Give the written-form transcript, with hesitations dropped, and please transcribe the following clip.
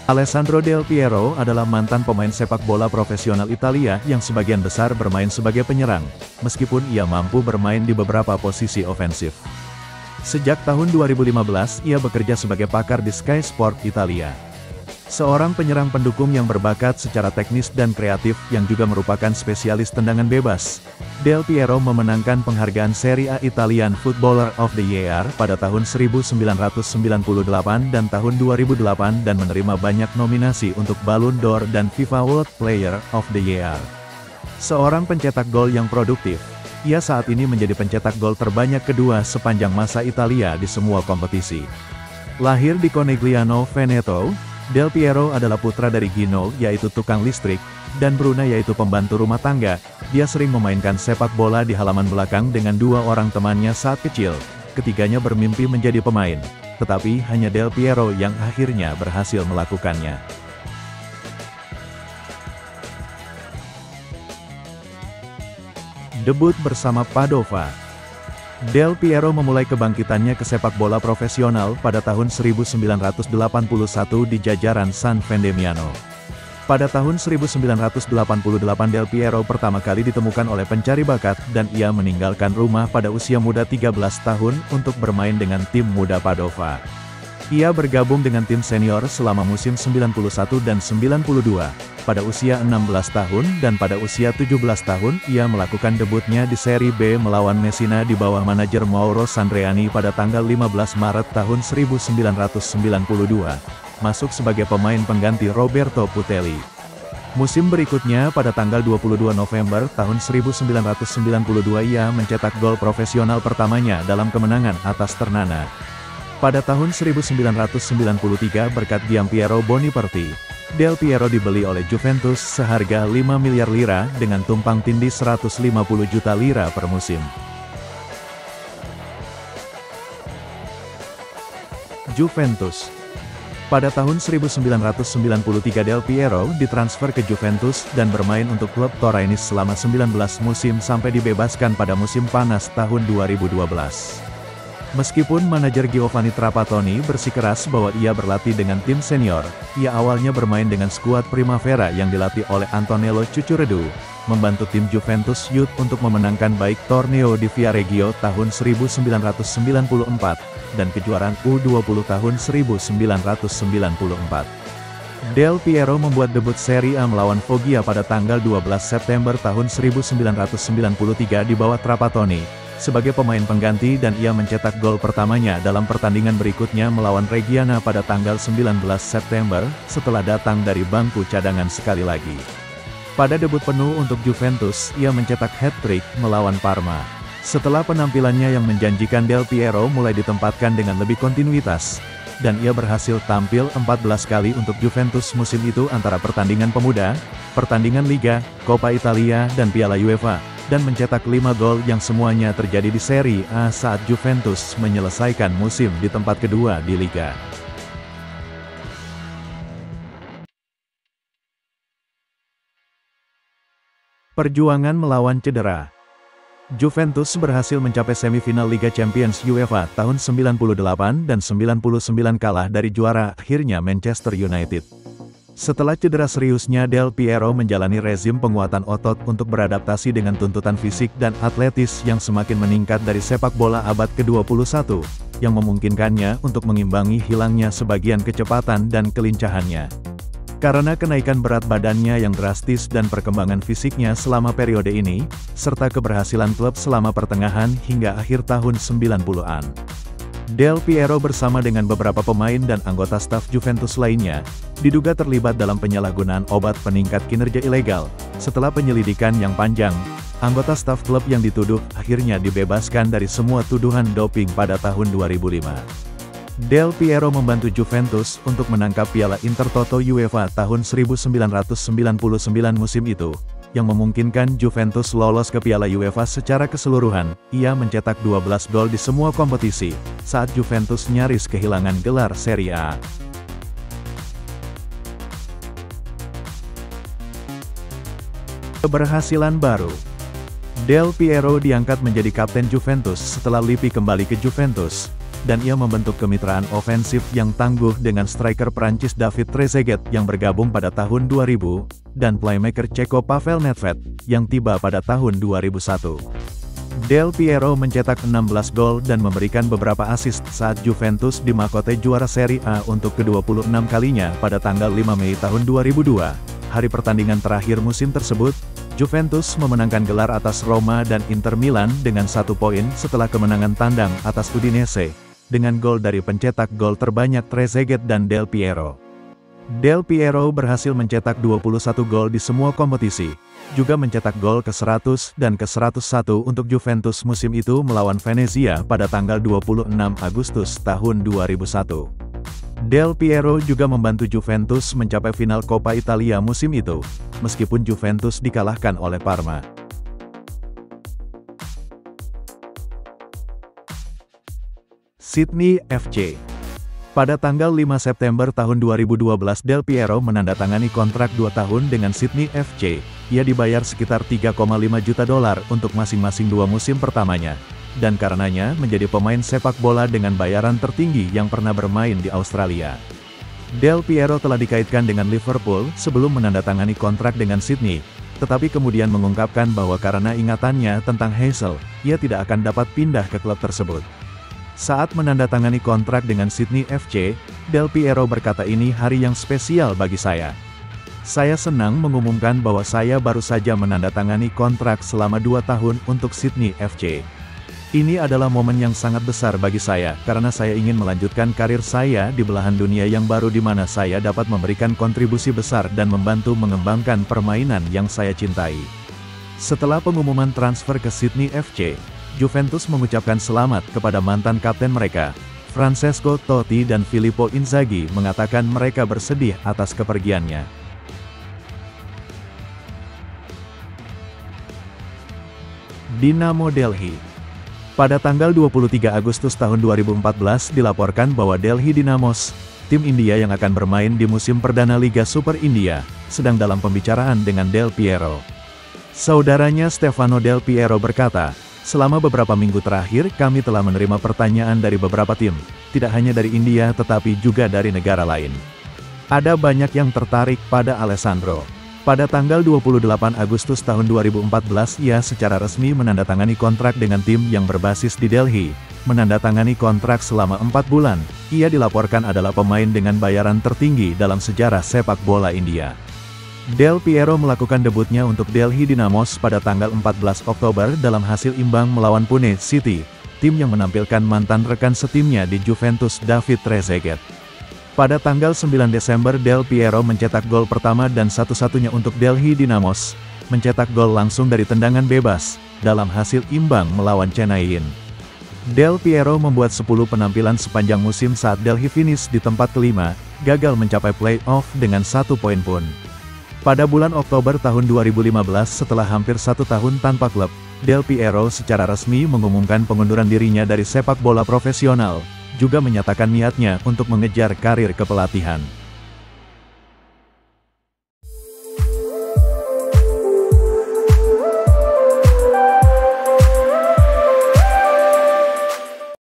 Alessandro Del Piero adalah mantan pemain sepak bola profesional Italia yang sebagian besar bermain sebagai penyerang, meskipun ia mampu bermain di beberapa posisi ofensif. Sejak tahun 2015, ia bekerja sebagai pakar di Sky Sport Italia. Seorang penyerang pendukung yang berbakat secara teknis dan kreatif yang juga merupakan spesialis tendangan bebas, Del Piero memenangkan penghargaan Serie A Italian Footballer of the Year pada tahun 1998 dan tahun 2008 dan menerima banyak nominasi untuk Ballon d'Or dan FIFA World Player of the Year. Seorang pencetak gol yang produktif, ia saat ini menjadi pencetak gol terbanyak kedua sepanjang masa Italia di semua kompetisi. Lahir di Conegliano Veneto, Del Piero adalah putra dari Gino yaitu tukang listrik, dan Bruna yaitu pembantu rumah tangga. Dia sering memainkan sepak bola di halaman belakang dengan dua orang temannya saat kecil. Ketiganya bermimpi menjadi pemain, tetapi hanya Del Piero yang akhirnya berhasil melakukannya. Debut bersama Padova. Del Piero memulai kebangkitannya ke sepak bola profesional pada tahun 1981 di jajaran San Vendemiano. Pada tahun 1988 Del Piero pertama kali ditemukan oleh pencari bakat dan ia meninggalkan rumah pada usia muda 13 tahun untuk bermain dengan tim muda Padova. Ia bergabung dengan tim senior selama musim 91 dan 92. Pada usia 16 tahun dan pada usia 17 tahun ia melakukan debutnya di Serie B melawan Messina di bawah manajer Mauro Sandreani pada tanggal 15 Maret tahun 1992, masuk sebagai pemain pengganti Roberto Putelli. Musim berikutnya pada tanggal 22 November tahun 1992 ia mencetak gol profesional pertamanya dalam kemenangan atas Ternana. Pada tahun 1993 berkat Giampiero Boniperti, Del Piero dibeli oleh Juventus seharga 5 miliar lira dengan tumpang tindih 150 juta lira per musim. Juventus. Pada tahun 1993 Del Piero ditransfer ke Juventus dan bermain untuk klub Torrainis selama 19 musim sampai dibebaskan pada musim panas tahun 2012. Meskipun manajer Giovanni Trapattoni bersikeras bahwa ia berlatih dengan tim senior, ia awalnya bermain dengan skuad Primavera yang dilatih oleh Antonello Cucuredu, membantu tim Juventus Youth untuk memenangkan baik Torneo di Viareggio tahun 1994, dan kejuaraan U20 tahun 1994. Del Piero membuat debut Serie A melawan Foggia pada tanggal 12 September tahun 1993 di bawah Trapattoni sebagai pemain pengganti dan ia mencetak gol pertamanya dalam pertandingan berikutnya melawan Reggiana pada tanggal 19 September, setelah datang dari bangku cadangan sekali lagi. Pada debut penuh untuk Juventus, ia mencetak hat-trick melawan Parma. Setelah penampilannya yang menjanjikan Del Piero mulai ditempatkan dengan lebih kontinuitas, dan ia berhasil tampil 14 kali untuk Juventus musim itu antara pertandingan pemuda, pertandingan Liga, Coppa Italia dan Piala UEFA, dan mencetak 5 gol yang semuanya terjadi di Serie A saat Juventus menyelesaikan musim di tempat kedua di Liga. Perjuangan melawan cedera. Juventus berhasil mencapai semifinal Liga Champions UEFA tahun 98 dan 99 kalah dari juara akhirnya Manchester United. Setelah cedera seriusnya Del Piero menjalani rezim penguatan otot untuk beradaptasi dengan tuntutan fisik dan atletis yang semakin meningkat dari sepak bola abad ke-21, yang memungkinkannya untuk mengimbangi hilangnya sebagian kecepatan dan kelincahannya. Karena kenaikan berat badannya yang drastis dan perkembangan fisiknya selama periode ini, serta keberhasilan klub selama pertengahan hingga akhir tahun 90-an. Del Piero bersama dengan beberapa pemain dan anggota staf Juventus lainnya, diduga terlibat dalam penyalahgunaan obat peningkat kinerja ilegal. Setelah penyelidikan yang panjang, anggota staf klub yang dituduh akhirnya dibebaskan dari semua tuduhan doping pada tahun 2005. Del Piero membantu Juventus untuk menangkap Piala Intertoto UEFA tahun 1999 musim itu, yang memungkinkan Juventus lolos ke Piala UEFA secara keseluruhan. Ia mencetak 12 gol di semua kompetisi, saat Juventus nyaris kehilangan gelar Serie A. Keberhasilan baru. Del Piero diangkat menjadi kapten Juventus setelah Lippi kembali ke Juventus, dan ia membentuk kemitraan ofensif yang tangguh dengan striker Prancis David Trezeguet yang bergabung pada tahun 2000, dan playmaker Ceko Pavel Nedved, yang tiba pada tahun 2001. Del Piero mencetak 16 gol dan memberikan beberapa assist saat Juventus dimahkota juara Serie A untuk ke-26 kalinya pada tanggal 5 Mei tahun 2002. Hari pertandingan terakhir musim tersebut, Juventus memenangkan gelar atas Roma dan Inter Milan dengan 1 poin setelah kemenangan tandang atas Udinese, dengan gol dari pencetak gol terbanyak Trezeguet dan Del Piero. Del Piero berhasil mencetak 21 gol di semua kompetisi, juga mencetak gol ke-100 dan ke-101 untuk Juventus musim itu melawan Venezia pada tanggal 26 Agustus tahun 2001. Del Piero juga membantu Juventus mencapai final Coppa Italia musim itu, meskipun Juventus dikalahkan oleh Parma. Sydney FC. Pada tanggal 5 September tahun 2012 Del Piero menandatangani kontrak 2 tahun dengan Sydney FC. Ia dibayar sekitar $3,5 juta untuk masing-masing 2 musim pertamanya, dan karenanya menjadi pemain sepak bola dengan bayaran tertinggi yang pernah bermain di Australia. Del Piero telah dikaitkan dengan Liverpool sebelum menandatangani kontrak dengan Sydney, tetapi kemudian mengungkapkan bahwa karena ingatannya tentang Hazel, ia tidak akan dapat pindah ke klub tersebut. Saat menandatangani kontrak dengan Sydney FC, Del Piero berkata, "Ini hari yang spesial bagi saya. Saya senang mengumumkan bahwa saya baru saja menandatangani kontrak selama 2 tahun untuk Sydney FC. Ini adalah momen yang sangat besar bagi saya, karena saya ingin melanjutkan karir saya di belahan dunia yang baru di mana saya dapat memberikan kontribusi besar dan membantu mengembangkan permainan yang saya cintai." Setelah pengumuman transfer ke Sydney FC, Juventus mengucapkan selamat kepada mantan kapten mereka, Francesco Totti, dan Filippo Inzaghi mengatakan mereka bersedih atas kepergiannya. Dinamo Delhi. Pada tanggal 23 Agustus tahun 2014 dilaporkan bahwa Delhi Dynamos, tim India yang akan bermain di musim perdana Liga Super India, sedang dalam pembicaraan dengan Del Piero. Saudaranya Stefano Del Piero berkata, "Selama beberapa minggu terakhir kami telah menerima pertanyaan dari beberapa tim, tidak hanya dari India tetapi juga dari negara lain. Ada banyak yang tertarik pada Alessandro." Pada tanggal 28 Agustus tahun 2014 ia secara resmi menandatangani kontrak dengan tim yang berbasis di Delhi. Menandatangani kontrak selama 4 bulan, ia dilaporkan adalah pemain dengan bayaran tertinggi dalam sejarah sepak bola India. Del Piero melakukan debutnya untuk Delhi Dynamos pada tanggal 14 Oktober dalam hasil imbang melawan Pune City, tim yang menampilkan mantan rekan setimnya di Juventus David Trezeguet. Pada tanggal 9 Desember Del Piero mencetak gol pertama dan satu-satunya untuk Delhi Dynamos, mencetak gol langsung dari tendangan bebas, dalam hasil imbang melawan Chennaiyin. Del Piero membuat 10 penampilan sepanjang musim saat Delhi finish di tempat kelima, gagal mencapai play-off dengan 1 poin pun. Pada bulan Oktober tahun 2015 setelah hampir 1 tahun tanpa klub, Del Piero secara resmi mengumumkan pengunduran dirinya dari sepak bola profesional, juga menyatakan niatnya untuk mengejar karir kepelatihan.